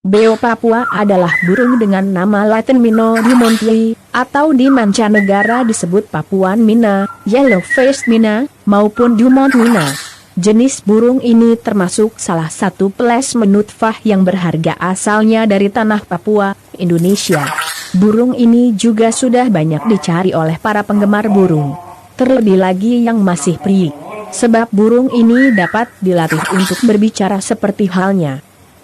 Beo Papua adalah burung dengan nama Latin Mino dumontii, atau di mancanegara disebut Papuan Mina, Yellow-faced Mina, maupun Dumont Mina. Jenis burung ini termasuk salah satu peles menutfah yang berharga asalnya dari tanah Papua, Indonesia. Burung ini juga sudah banyak dicari oleh para penggemar burung. Terlebih lagi yang masih peri. Sebab burung ini dapat dilatih untuk berbicara seperti halnya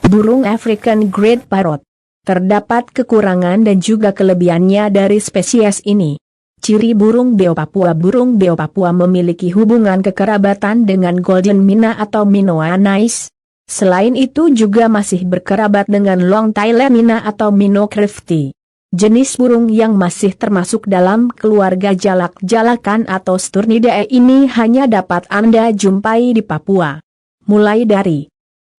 burung African Great Parrot. Terdapat kekurangan dan juga kelebihannya dari spesies ini. Ciri burung beo Papua. Burung beo Papua memiliki hubungan kekerabatan dengan Golden Mina atau Minoa nice. Selain itu juga masih berkerabat dengan Long Tailed Mina atau Mino crifti. Jenis burung yang masih termasuk dalam keluarga jalak-jalakan atau Sturnidae ini hanya dapat Anda jumpai di Papua. Mulai dari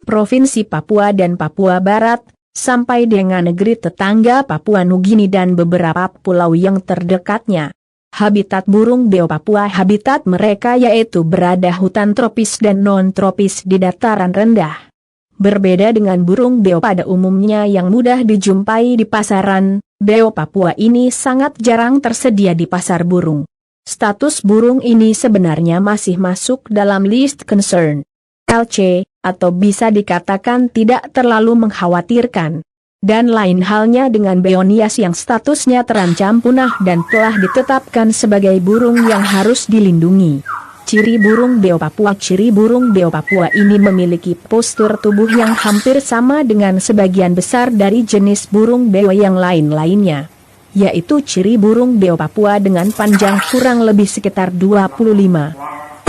Provinsi Papua dan Papua Barat, sampai dengan negeri tetangga Papua Nugini dan beberapa pulau yang terdekatnya. Habitat burung beo Papua. Habitat mereka yaitu berada hutan tropis dan non-tropis di dataran rendah. Berbeda dengan burung beo pada umumnya yang mudah dijumpai di pasaran, beo Papua ini sangat jarang tersedia di pasar burung. Status burung ini sebenarnya masih masuk dalam list concern LC, atau bisa dikatakan tidak terlalu mengkhawatirkan. Dan lain halnya dengan Beonias yang statusnya terancam punah dan telah ditetapkan sebagai burung yang harus dilindungi. Ciri burung beo Papua. Ciri burung beo Papua ini memiliki postur tubuh yang hampir sama dengan sebagian besar dari jenis burung beo yang lain-lainnya. Yaitu ciri burung beo Papua dengan panjang kurang lebih sekitar 25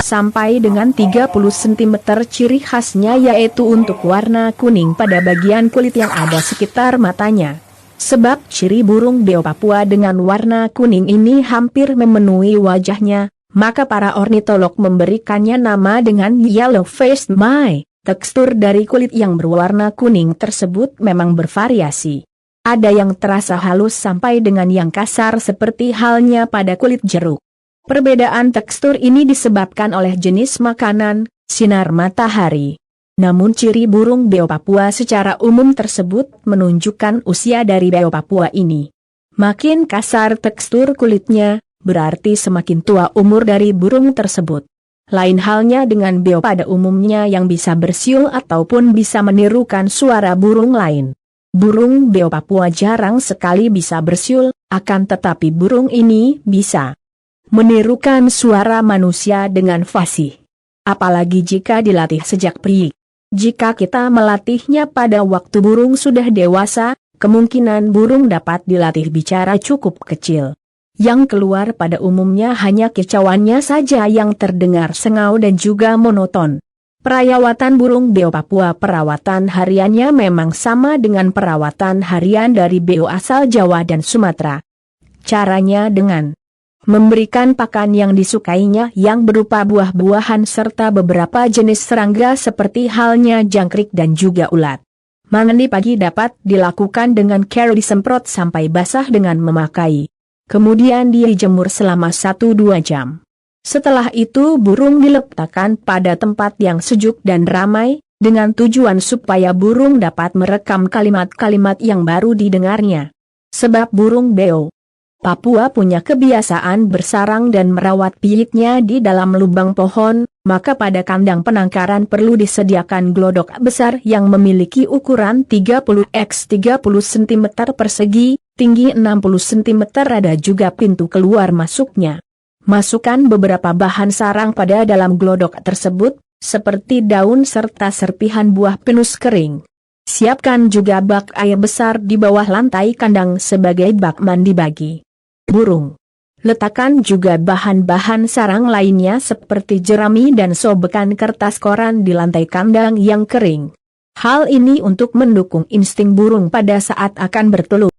sampai dengan 30 cm. Ciri khasnya yaitu untuk warna kuning pada bagian kulit yang ada sekitar matanya. Sebab ciri burung beo Papua dengan warna kuning ini hampir memenuhi wajahnya, maka para ornitolog memberikannya nama dengan yellow-faced Mai. Tekstur dari kulit yang berwarna kuning tersebut memang bervariasi. Ada yang terasa halus sampai dengan yang kasar seperti halnya pada kulit jeruk. Perbedaan tekstur ini disebabkan oleh jenis makanan, sinar matahari. Namun ciri burung beo Papua secara umum tersebut menunjukkan usia dari beo Papua ini. Makin kasar tekstur kulitnya, berarti semakin tua umur dari burung tersebut. Lain halnya dengan beo pada umumnya yang bisa bersiul ataupun bisa menirukan suara burung lain. Burung beo Papua jarang sekali bisa bersiul, akan tetapi burung ini bisa menirukan suara manusia dengan fasih. Apalagi jika dilatih sejak peri. Jika kita melatihnya pada waktu burung sudah dewasa, kemungkinan burung dapat dilatih bicara cukup kecil. Yang keluar pada umumnya hanya kicauannya saja yang terdengar sengau dan juga monoton. Perawatan burung beo Papua. Perawatan hariannya memang sama dengan perawatan harian dari beo asal Jawa dan Sumatera. Caranya dengan memberikan pakan yang disukainya yang berupa buah-buahan serta beberapa jenis serangga seperti halnya jangkrik dan juga ulat. Mandi pagi dapat dilakukan dengan cara disemprot sampai basah dengan memakai. Kemudian dijemur selama 1-2 jam. Setelah itu burung diletakkan pada tempat yang sejuk dan ramai, dengan tujuan supaya burung dapat merekam kalimat-kalimat yang baru didengarnya. Sebab burung beo Papua punya kebiasaan bersarang dan merawat biliknya di dalam lubang pohon, maka pada kandang penangkaran perlu disediakan glodok besar yang memiliki ukuran 30x30 cm persegi, tinggi 60 cm. Ada juga pintu keluar masuknya. Masukkan beberapa bahan sarang pada dalam glodok tersebut, seperti daun serta serpihan buah pinus kering. Siapkan juga bak air besar di bawah lantai kandang sebagai bak mandi bagi burung. Letakkan juga bahan-bahan sarang lainnya seperti jerami dan sobekan kertas koran di lantai kandang yang kering. Hal ini untuk mendukung insting burung pada saat akan bertelur.